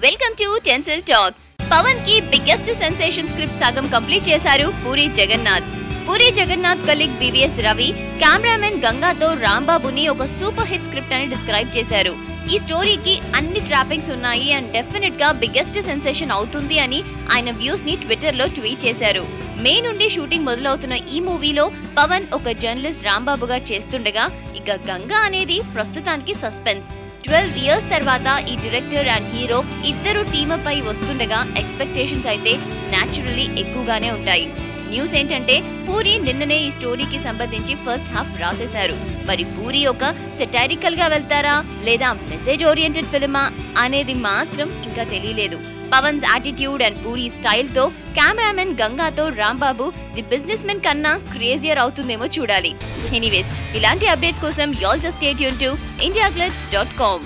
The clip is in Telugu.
Welcome to tinsel talk. Pawan కి బిగ్గెస్ట్ సెన్సేషన్ స్క్రిప్ట్ సగం కంప్లీట్ చేశారు Puri Jagannadh. Puri Jagannadh colleague BVS Ravi cameraman గంగాతో రాంబాబుని ఒక సూపర్ హిట్ స్క్రిప్ట్ అని డిస్క్రైబ్ చేశారు. ఈ స్టోరీకి అన్ని ట్రాపింగ్స్ ఉన్నాయి అండ్ డెఫినెట్ గా బిగ్గెస్ట్ సెన్సేషన్ అవుతుంది అని ఆయన వ్యూస్ ని ట్విట్టర్ లో ట్వీట్ చేశారు. మే నుండి షూటింగ్ మొదలవుతున్న ఈ మూవీలో పవన్ ఒక జర్నలిస్ట్ రాంబాబుగా చేస్తుండగా ఇక గంగా అనేది ప్రస్తుతానికి సస్పెన్స్. 12 years తర్వాత ఈ డైరెక్టర్ అండ్ హీరో ఇద్దరు టీమప్ అయి వస్తుండగా ఎక్స్పెక్టేషన్స్ అయితే న్యాచురల్లీ ఎక్కువగానే ఉంటాయి. న్యూస్ ఏంటంటే పూరి నిన్ననే ఈ స్టోరీకి సంబంధించి ఫస్ట్ హాఫ్ రాసేశారు. మరి పూరి ఒక సెటైరికల్ గా వెళ్తారా లేదా మెసేజ్ ఓరియంటెడ్ ఫిల్మా అనేది మాత్రం ఇంకా తెలియలేదు. Pawan's attitude and Puri style తో కెమెరామెన్ గంగాతో రాంబాబు ది బిజినెస్ మెన్ కన్నా క్రేజియర్ అవుతుందేమో చూడాలి. ఎనీవేస్, ఇలాంటి అప్డేట్స్ కోసం y'all just stay tuned to indiaglitz.com.